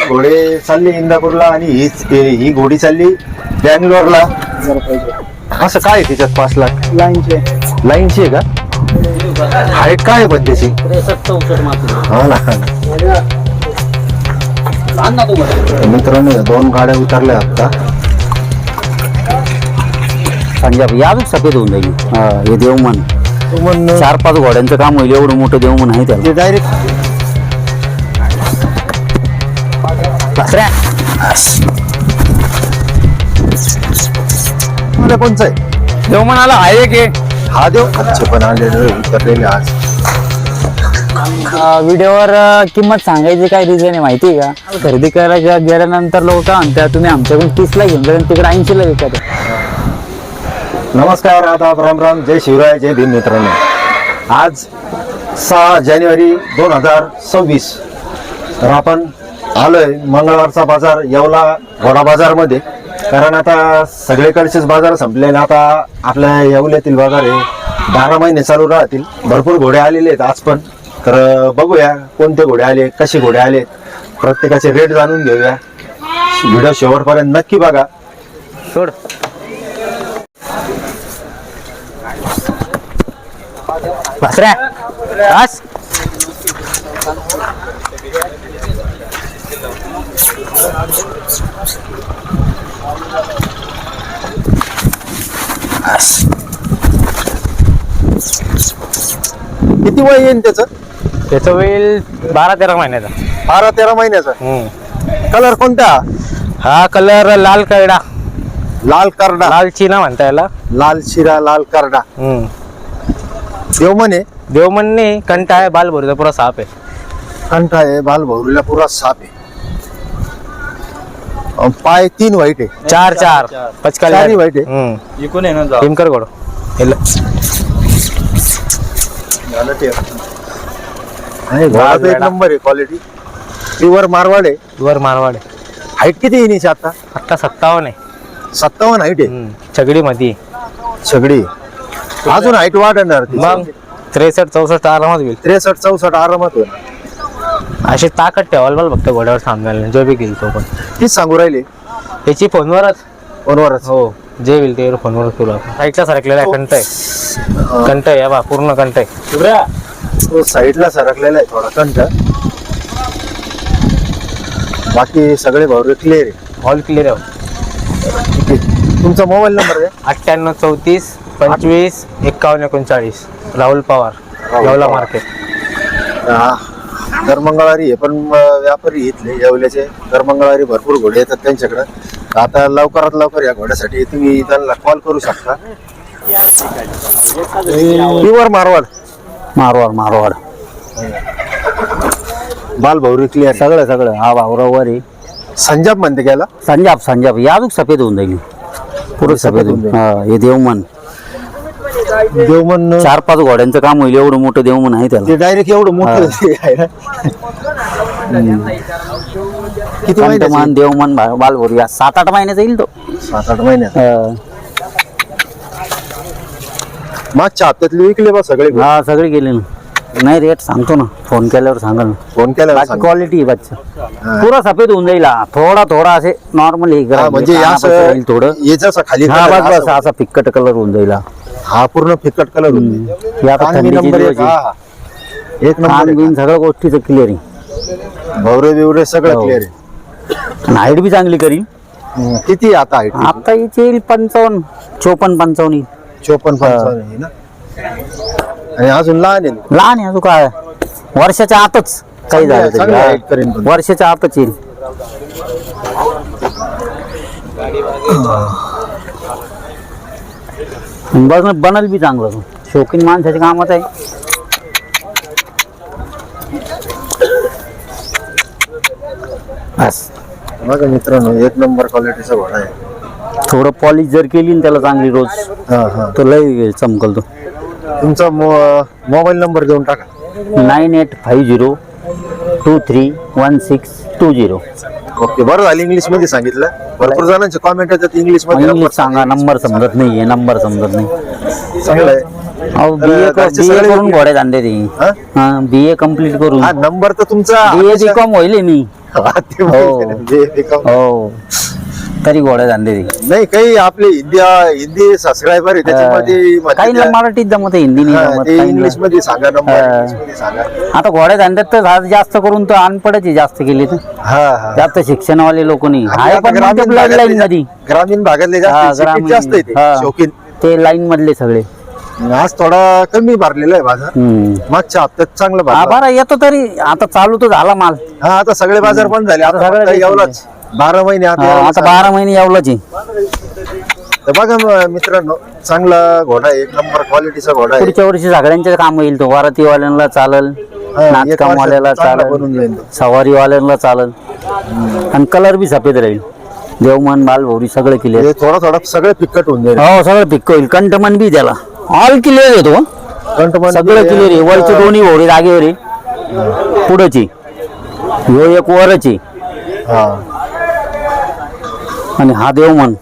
घोडे चालले इंदापूरला आणि ही घोडी चालली बँगलोरला. असं काय आहे त्याच्यात 5 लाख? लाईनची आहे का? हाईट काय आहे पण त्याची? हा ना मित्रांनो, 2 गाड्या उतरल्या आता. पंजाब या सफेद होऊन जाईल. हे देवमन 4-5 घोड्यांचं काम होईल. एवढं मोठं देवमन आहे त्याला. डायरेक्ट कोणचा आहे? देवमन आला आहे की हा देव अच्छे पण आलेले उतरलेले आज. व्हिडिओवर किंमत सांगायची काय रिझन आहे माहिती आहे का? खरेदी करायला गेल्यानंतर लोक काय म्हणतात तुम्ही आमच्याकडून 30ला घेऊन जा, तिकडे 80ला विकतात. नमस्कार, आदाब, राम राम, जय शिवराय, जय भीम मित्रांनो. आज 6 जानेवारी 2026. तर आपण आलोय मंगळवारचा बाजार येवला घोडा बाजार मध्ये. कारण आता सगळीकडचेच बाजार संपले. आता आपल्या येवल्यातील बाजार आहे 12 महिने चालू राहतील. भरपूर घोडे आलेले आहेत आज पण. तर बघूया कोणते घोडे आले, कसे घोडे आले, प्रत्येकाचे रेट जाणून घेऊया. व्हिडिओ शेवटपर्यंत नक्की बघा. सोड बसऱ्या बस. किती वय येईल त्याचं? त्याचं होईल 12-13 महिन्याचा. 12-13 महिन्याचा. कलर कोणता? हा कलर लाल करडा. लाल करडा, लाल चिना म्हणता याला. लाल शिरा, लाल करडा. देवमन आहे. देवमनने कंटा आहे, बाल भरूचा पुरा साप आहे. कंठा आहे, बाल भौरीला पुरा साप आहे. पाय 3 व्हाईट आहे. 4 पचकाली चारी व्हाईट आहे. इकून आहे ना हिमकर घोडो. एक नंबर आहे क्वालिटी. प्युअर मारवाड आहे. वर मारवाड आहे. हाईट किती येईन आता? 57 आहे. 57 हाईट आहे. छगडी मध्ये सगळी अजून हाईट वाढणार ती. मग 63-64 आरामात होईल. 63-64 आरामात होईल. अशी ताकद ठेवाल मला फक्त घोड्यावर थांबवायला. जो बी गेल तो पण तीच सांगू राहिले. त्याची फोनवरच. हो, जे होईल ते फोनवरच तुला. साईडला सरकलेला आहे. कंट आहे. कंट आहे बा, पूर्ण कंट आहे. तो साईडला सरकलेला आहे थोडा कंठ. बाकी सगळे भाऊ क्लिअर आहे. ऑल क्लिअर आहे. तुमचा मोबाईल नंबर आहे? 98-34-25-51-39. राहुल पवार, येवला मार्केट. दर मंगळवारी हे पण व्यापारी इथले येवल्याचे दर मंगळवारी भरपूर घोडे येतात त्यांच्याकडे. आता लवकरात लवकर या घोड्यासाठी तुम्ही त्यांना कॉल करू शकता. प्युअर मारवाड. मारवाड बाल भौरी क्लिअर. सगळं हा भाऊरावर आहे. संजाब म्हणते गेला. संजाब या सफेद होऊन जाईल. पुढे सफेद होऊन. हे देवमन 4-5 घोड्यांचं काम होईल. एवढं मोठं देवमन आहे त्याला. ते डायरेक्ट एवढं मोठं किती मान देवमन बालभोरी 7-8 महिन्याचा येईल तो. 7-8 महिन्यात. मागच्या हप्त्यातले विकले बा सगळे. हा सगळे गेले ना. नाही रेट सांगतो ना, फोन केल्यावर सांगाल ना. फोन केल्यावर क्वालिटी बच्चा पुरा सफेद होऊन जाईल. थोडा असे नॉर्मल म्हणजे थोडं याचा खाली बस असा फिक्कट कलर होऊन जाईल. हा पूर्ण फिक्कट कलर होऊन जाईल. सगळ्या गोष्टीचं क्लिअरिंग. भवरे बिवरे सगळं क्लिअर आहे. हाईट बी चांगली करीन. किती आता हाईट? आता याची येईल 54-55 येईल. 54-55 ना. आणि अजून लहान आहे अजून काय वर्षाच्या आतच काही झालं तरी. वर्षाच्या आतच येईल. बनल बी चांगलं. शौकीन माणसाच्या कामात आहे. बघा मित्रांनो, एक नंबर क्वालिटीचा घोडा आहे. थोडं पॉलिश जर केली ना त्याला चांगली रोज तर लय चमकल तो. तुमचा मोबाईल नंबर देऊन टाका. 9850231620. ओके, बरं झालं इंग्लिश मध्ये सांगितलं. भरपूर जणांचे कॉमेंट येतात इंग्लिश मध्ये. इंग्लिश सांगा, नंबर समजत नाहीये, नंबर समजत नाही. चांगलं आहे. अहो बीए घरचे सगळे करून घोडे धंदे ते. हा? हा बीए कम्प्लीट करून हा, नंबर तर तुमचा बीए बीकॉम होईल मी. हा, ते माहिती आहे. BA. हो तरी घोडे धंदे ते. नाही, काही आपले हिंदी सबस्क्रायबर आहे त्याच्यामध्ये काही मराठीत जमत हिंदी नाही जमत, ते काहींना. इंग्लिश मध्ये सांगा, नंबर हा. इंग्लिश मध्ये सांगा. आता घोड्या धंद्यात तर जास्त करून तो अनपडच आहे, जास्त केली तर हा हा. जास्त शिक्षणवाले लोक नाही आणि आहे, आता पण मग ते ब्लड लाईन मध्ये ग्रामीण भागातले हा, जास्त ग्रामीण. जास्त आहे ते हा. शौकीन. ते लाईन मधले सगळे. आज थोडा कमी भरलेला आहे बाजार. मागच्या हप्त्यात चांगला हा बाजार. बरं येतो तरी आता चालू तर झाला माल. हा, आता सगळे बाजार बंद झाले. आता सगळे फक्त रेट एवढाच 12 महिने हा, आता आता 12 महिने यावलंच आहे. तर बघा मित्रांनो, चांगला घोडा आहे, एक नंबर क्वालिटीचा घोडा आहे. पुढच्या वर्षी सगळ्यांचे काम येईल तो. वरातीवाल्यांना चालल, हा, एक नाचकामवाल्याला वर्षात चांगला चालल, बनून जाईल तो. सवारीवाल्यांना चालल, आणि कलर बी सफेद राहील. देवमन बालभौरी सगळं क्लिअर. हे थोडा थोडा सगळे पिकट होऊन जाईल. हो सगळं पिक होईल. कंटमन बी त्याला ऑल क्लिअर येतो. कंटमन सगळं क्लिअर आहे. वरची दोन्ही भोवरी जागेवर आहे, पुढची ह्यो एक वरची, हा. आणि हा देवमन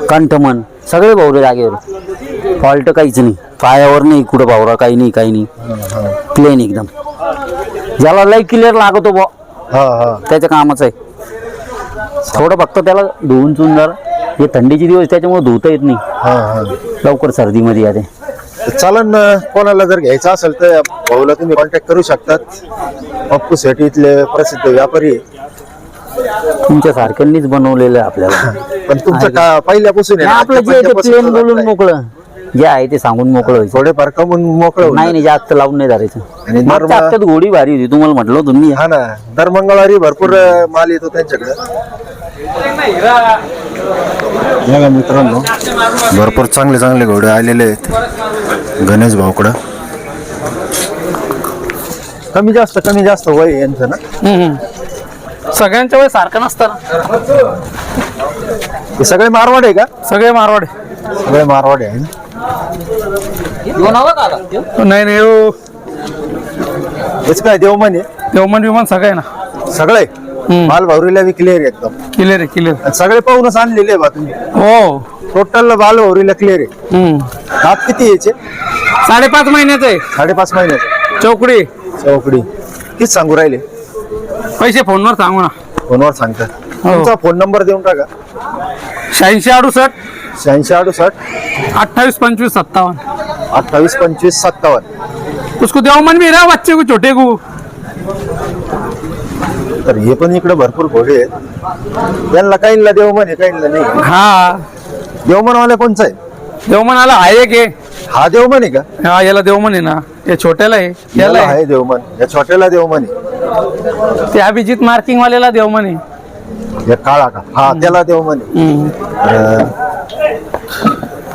कंठमन सगळे भोवरे जागेवर. फॉल्ट काहीच नाही, पायावर नाही कुठं भावरा, काही नाही काही नाही, प्लेन एकदम. ज्याला लय क्लिअर लागतो बा हा हा. त्याच्या कामाचं आहे. थोडं फक्त त्याला धुवून चुन जरा, हे थंडीचे दिवस त्याच्यामुळे धुता येत नाही, हा हा. लवकर सर्दीमध्ये येते. चालन ना, कोणाला जर घ्यायचं असेल तर भाऊला तुम्ही कॉन्टॅक्ट करू शकतात. पप्पू सेठ इथले प्रसिद्ध व्यापारी आहे. तुमच्या सारख्यांनीच बनवलेलं आहे आपल्याला. पण तुमचं का पहिल्यापासून आहे ना, आपलं जे ते पहिल्यापासून प्लेन चालत बोलून आहे. मोकळं जे आहे ते सांगून मोकळं व्हायचं. थोडेफार कमून मोकळं होऊन नाही नाही जास्त लावून नाही धरायचं. आणि मागच्या हप्त्यात घोडी भारी होती, तुम्हाला म्हटलं तुम्ही. हा ना, दर मंगळवारी भरपूर माल येतो त्यांच्याकडे. बघा मित्रांनो, भरपूर चांगले चांगले घोडे आलेले आहेत गणेश भाऊकडं. कमी जास्त वय आहे यांचं ना. सगळ्यांच्या वय सारखं नसतं ना. हे सगळे मारवाड आहे का? सगळे मारवाडे. सगळे मारवाड आहे ना. नाही नाही हो, हेच काय देवमान आहे? देवमन विमान सगळे ना. सगळे माल भावरीला विकले एकदम. क्लिअर आहे क्लिअर. आणि सगळे पाहूनच आणलेले आहे बा तुम्ही. हो. टोटल बाल भावरीला क्लिअर आहे. दात किती यायचे? 5.5 महिन्याचं आहे. 5.5 महिन्याचे. चौकडी. चौकडी किती सांगू राहिले? पैसे फोनवर सांगू ना. फोनवर सांगतात. तुमचा फोन नंबर देऊन टाका. 8668 8668 28 25 57. 28 25 57. उसको देवमन भी रहा बच्चे को छोटे को. तर हे पण इकडे भरपूर घोडे आहेत. त्यांना काहींना देवमन आहे, काहींना नाही. हा देवमनवाले कोणचा आहे? देवमन आला आहे एक आहे. हा देवमन आहे का? हा याला देवमन आहे ना, या छोट्याला आहे, याला याला आहे. आहे देवमन, या छोट्याला देवमन आहे. ते अभिजित मार्किंग वाल्याला देवमन आहे. या काळा का? हा त्याला देवमन आहे. तर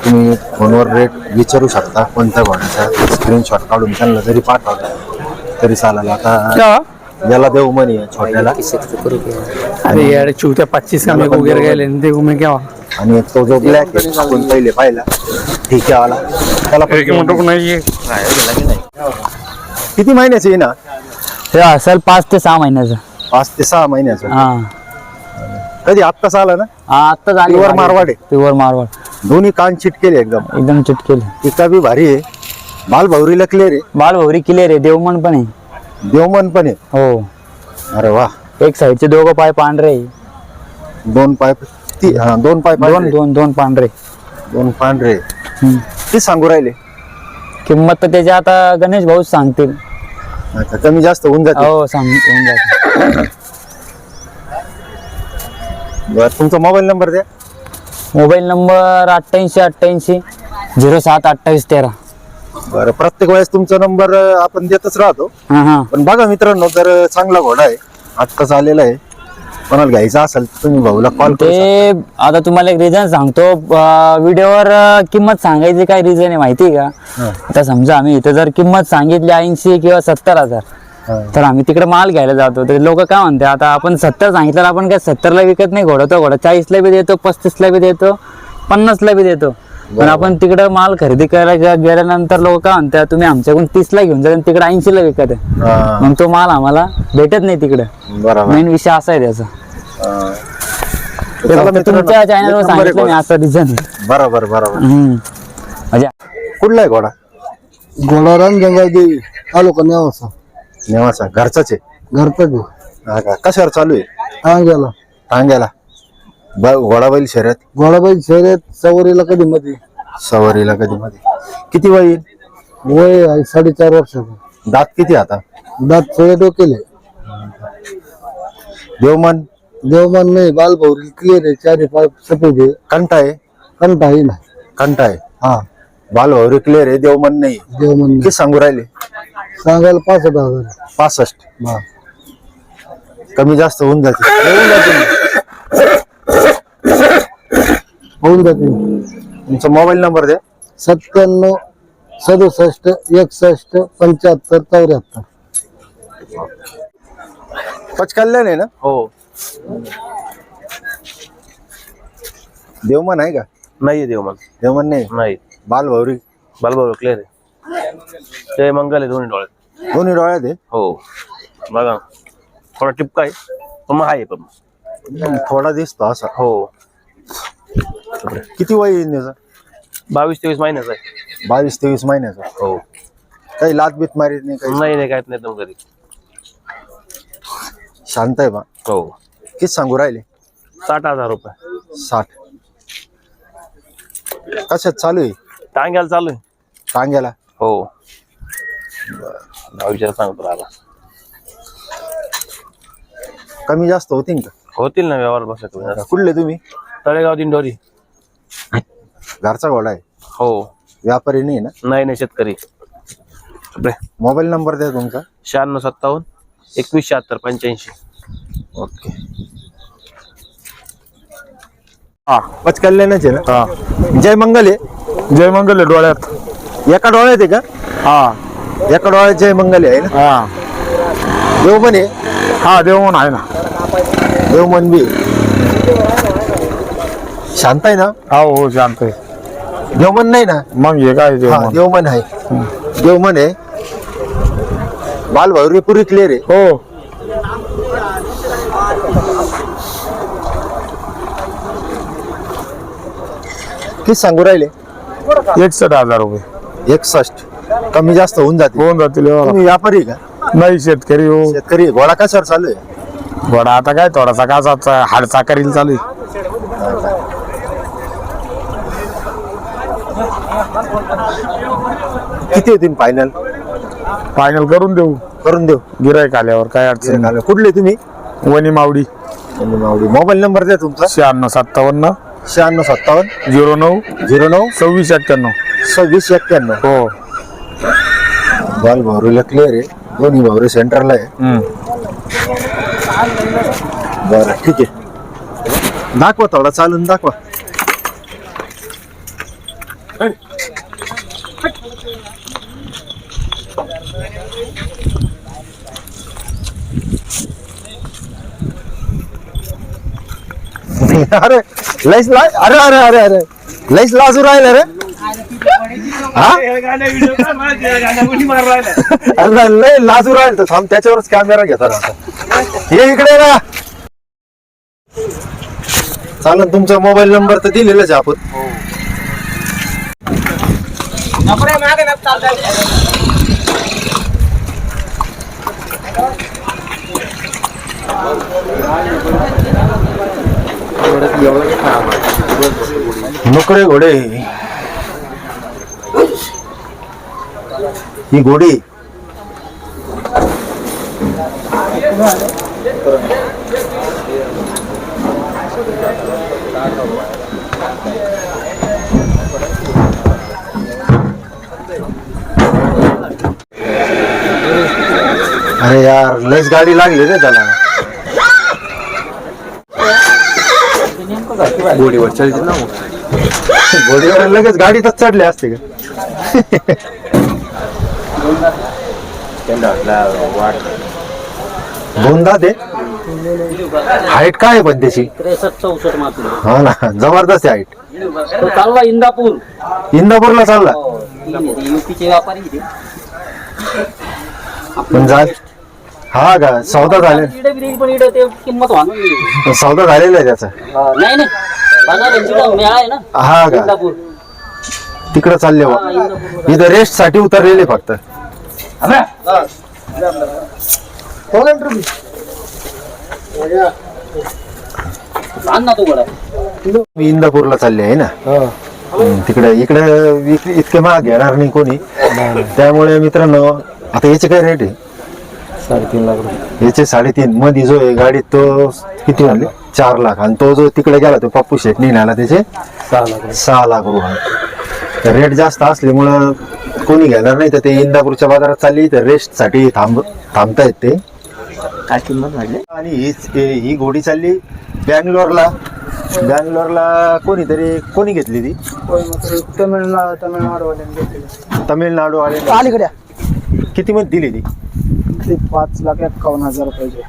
तुम्ही फोनवर रेट विचारू शकता कोणत्या घोड्याचा. स्क्रीनशॉट काढून त्यांना जरी पाठवला तरी चालेल. आता क्या याला देवमन आहे छोट्याला. अरे यार चूत्या 25 का मेरे को गिर गए लेने देखो मैं क्या. आणि एक तो जो ब्लॅक आहे आपण पहिले पाहिला ठीक आहे वाला, त्याला पण एक मिनट नाही आहे. किती महिन्याचे आहे ना? हे असेल 5 ते 6 महिन्याचं. 5 ते 6 महिन्याचं. हा कधी आत्ताच आला ना? आता झाली Pure मारवाड आहे. प्युअर मारवाड. दोन्ही कान चिटकेले एकदम. एकदम चिटकेल. टिका बी भारी आहे. माल भावरीला क्लिअर आहे. बालभौरी क्लिअर आहे. देवमन पण आहे. देवमन पण आहे. हो. अरे वा. एक साईडचे दोघं पाय पांढरे आहे. दोन पाय दोन पाय पांढरे. दोन पांढरे. दोन पांढरे. किती सांगू राहिले? किंमत तर त्याची आता गणेश भाऊ सांगतील. अच्छा, कमी जास्त होऊन जाते. हो होऊन जाते. बरं, तुमचा मोबाईल नंबर द्या. Mobile number 8888 07 28 13. बरं, प्रत्येक वेळेस तुमचा नंबर आपण देतच राहतो. हा पण बघा मित्रांनो, जर चांगला घोडा आहे आत्ताच आलेला आहे, कोणाला घ्यायचा असेल तर तुम्ही भाऊला कॉल करू शकता. ते आता तुम्हाला एक रिझन सांगतो. व्हिडिओवर किंमत सांगायची काय रिझन आहे माहिती आहे का? आता समजा आम्ही इथं जर किंमत सांगितली 80 किंवा 70,000, तर आम्ही तिकडे माल घ्यायला जातो. तर लोक काय म्हणते, आता आपण 70 सांगितलं, आपण काय 70ला विकत नाही घोडा. तो घोडा 40ला बी देतो, 35ला बी देतो, 50ला बी देतो. पण आपण तिकडे माल खरेदी करायला गेल्यानंतर लोक काय म्हणतात, तुम्ही आमच्याकडून 30ला घेऊन जा, तिकडे 80ला विकत आहे. मग तो माल आम्हाला भेटत नाही तिकडे. बरोबर. मेन विषय असा आहे त्याचा. ते फक्त तुमच्या चॅनलवर सांगितलं मी असं रिझन. बरोबर बरोबर. म्हणजे कुठला आहे घोडा? घोडाराम जंगादेवी तालुका नेवासा. नेवासा घरचाच आहे? घरचाच आहे. हा का? कशावर चालू आहे? टांग्याला. टांग्याला. घोडा बैल शर्यत. घोडाबाई शर्यत सवारीला कधी मध्ये. सवारीला कधी मध्ये. किती वय येईल? वय आहे 4.5 वर्षाचा. दात किती आता? दात थोडे डोकेले. देवमन? देवमान नाही, बालभौरी क्लिअर आहे. 4 सफेद आहे. कंठ आहे? कंठ आहे ना. कंठ आहे. हा बाल भवरी क्लिअर आहे. देवमन नाही. देवमान किती सांगू राहिले? सांगायला 65,000. 65. हा कमी जास्त होऊन जाते. होऊन जाते. तुमचा मोबाईल नंबर द्या. 97 67 61 75 74. पचकल्याण आहे ना? हो. देवमन आहे का? नाही देवमन. देवमन नाही. नाही. बाल भवरी बालभाऊ क्लिअर आहे. ते मंगल आहे दोन्ही डोळ्यात. दोन्ही डोळ्यात आहे. हो बघा थोडा टिपका आहे पण मग आहे पण. थोडा दिसतो असा. हो. किती वय येईल त्याचं? 22-23 महिन्याचा आहे. 22-23 महिन्याचा. हो. काही लात बीत मारीत नाही काही? नाही काहीच नाही तुम घरी. शांत आहे बा. हो. किती सांगू राहिले? 60,000 रुपये. 60. कशात चालू आहे? टांग्याला चालू आहे. टांग्याला. हो. विचार सांगतो राहिला. कमी जास्त होतील का? होतील ना व्यवहार बसा तुम्ही. कुठले तुम्ही? तळेगाव दिंडोरी. घरचा घोडा आहे? हो. व्यापारी नाही ना? नाही शेतकरी. मोबाईल नंबर द्या तुमचा. 9657 21 76 85. ओके. हा पचकल्याणच आहे ना? हा जय मंगल आहे. जय मंगल आहे डोळ्यात. एका डोळ्यात आहे का? हा एका डोळ्यात जय मंगल आहे ना? हा देवमन आहे? हा देवमन आहे ना. देवमन बी शांत आहे ना? हो हो शांत आहे. देवमन नाही ना? मग हे काय हा देवमन. देवमन आहे. देवमन आहे. बाल भवरी पुरी क्लिअर आहे. हो किती सांगू राहिले? 61,000 रुपये. 61. कमी जास्त होऊन जाते. होऊन जातील व्यवहार. तुम्ही व्यापारी का? नाही शेतकरी हो. शेतकरी आहे. घोडा कशावर चालू आहे? घोडा आता काय थोडासा काचा हाडचा करील चालू आहे. किती होतील फायनल? फायनल करून देऊ. करून देऊ. गिरायक आल्यावर काय अडचण नाही. कुठले तुम्ही? वनी मावडी. मोबाईल नंबर द्या तुमचा. 9657 9657 09 09 26 91. 26 91. हो. बाल भवरीला क्लिअर आहे. दोन्ही भवरी सेंटरला आहे. बरं ठीक आहे. दाखवा थोडा चालून दाखवा. अरे लईच अरे अरे अरे अरे लईच लाजू राहिलं रे. हा अरे लय लाजू राहिल तर थांब त्याच्यावरच कॅमेरा घेतात. हे इकडे ना. चालेल तुमचा मोबाईल नंबर तर दिलेलाच आपण. नोकरे घोडे ही घोडी अरे यार लईच गाडी लागली रे त्याला. गोडीवर चढते ना. घोडीवर लगेच गाडीतच चढले असते का? दोनदा ते हाईट काय आहे पण त्याची? 63-64 मात्र. हा ना जबरदस्त हाईट. तो चालला इंदापूर. इंदापूरला चालला. युपीचे व्यापारी. पण हा का सौदा झाले किंमत वाढून सौदा झालेला आहे त्याचा नाही नाही बाजार मेळा आहे ना हा का इंदापूर. तिकडे चालले बा इथं रेस्ट साठी उतरलेले फक्त आण ना तू बडा. मी इंदापूरला चालले आहे ना तिकडे इकडे इतके महाग घेणार नाही कोणी त्यामुळे मित्रांनो आता याचे काय रेट आहे 3.5 लाख रुपये. याचे 3.5 मध्ये जो आहे गाडीत तो किती म्हणले 4 लाख आणि तो जो तिकडे गेला तो पप्पू शेट निघाला त्याचे 6 लाख रुपये रेट जास्त असल्यामुळं कोणी घेणार नाही तर ते इंदापूरच्या बाजारात चालली तर रेस्ट साठी थांबतायत ते काय किंमत वाढली आणि ही घोडी चालली बँगलोरला कोणी घेतली ती तमिळनाडू अलीकडे किती मध्ये दिली ती 5,51,000 रुपये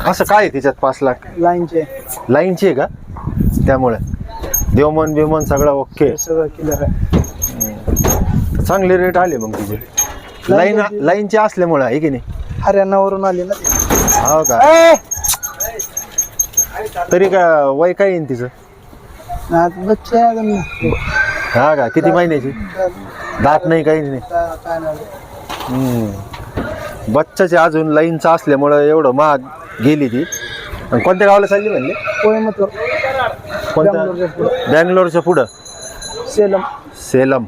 असं काय आहे तिच्यात 5 लाख लाईनचे लाईनची आहे का त्यामुळे देवमन बिवमन सगळं ओके सगळं क्लिअर आहे. चांगले रेट आले मग तिचे लाईनचे असल्यामुळे आहे की नाही हरियाणावरून आले ना ते. हो का तरी का वय काय येईन तिचं आता बच्चे आहे अजून. हा का किती महिन्याची दात नाही काही नाही काय नाही. बच्चाचे अजून लाईनचा असल्यामुळं एवढं महाग गेली ती आणि कोणत्या गावाला चालली म्हणले कोयंबतूर कोणत्या बँगलोरच्या पुढं सेलम सेलम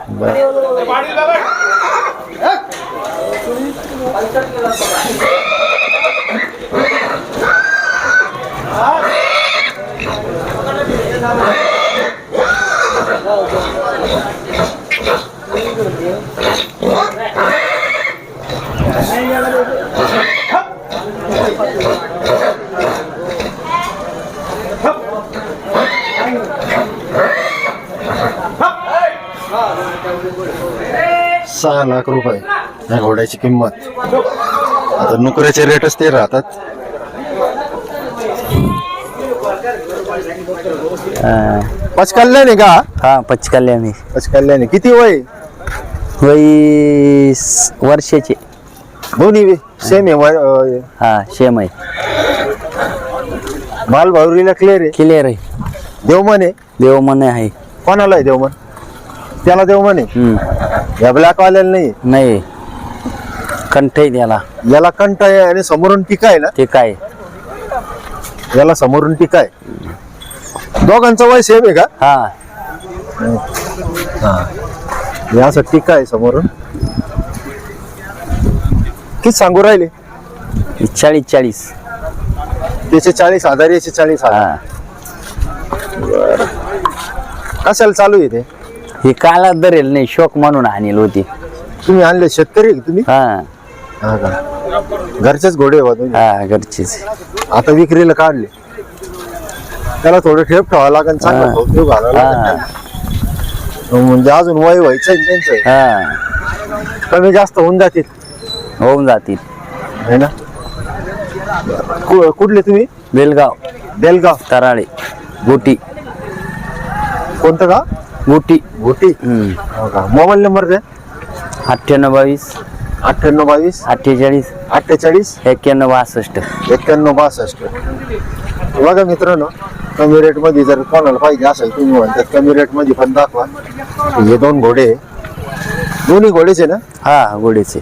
बर ₹6 लाख या घोड्याची किंमत आता नुकऱ्याचे रेटच ते राहतात पचकल्याने का हा पचकल्याने पचकल्याने किती वय वय वर्षाचे दोन्ही सेम आहे हा सेम आहे माल भावरीला क्लिअर आहे क्लिअर आहे देवमन आहे देवमन आहे कोणाला आहे देवमन त्याला देवमन आहे या ब्लॅक वाल्याला नाही नाही कंठ आहे त्याला याला कंठ आहे आणि समोरून टीका आहे ना ते काय याला समोरून टीका आहे दोघांचं वय सेम आहे का हा हे असं टीका आहे समोरून किती सांगू राहिले 40 त्याचे 40,000 याचे 40,000 हा कशाला चालू आहे ते हे काला धरेल नाही शोक म्हणून आणील होती तुम्ही आणले शेतकरी आहे का तुम्ही हा हा का घरचेच घोडे बा तुम्ही हा घरचीच आता विक्रीला काढले त्याला थोडं ठेप ठेवावं लागेल चांगलं ठेव घालावं लागेल म्हणजे अजून वय व्हायचं त्यांचं हा कमी जास्त होऊन जातील होऊन जातील है ना कुठले तुम्ही बेलगाव बेलगाव तराळे गोटी कोणतं का गोटी घोटी हो का मोबाईल नंबर द्या 9822 9822 48 48 91 91 62 बघा मित्रांनो कमी रेट मध्ये जर कोणाला पाहिजे असेल तुम्ही म्हणतात कमी रेट मध्ये पण दाखवा हे 2 घोडे दोन्ही घोडेचे ना हा गोडीचे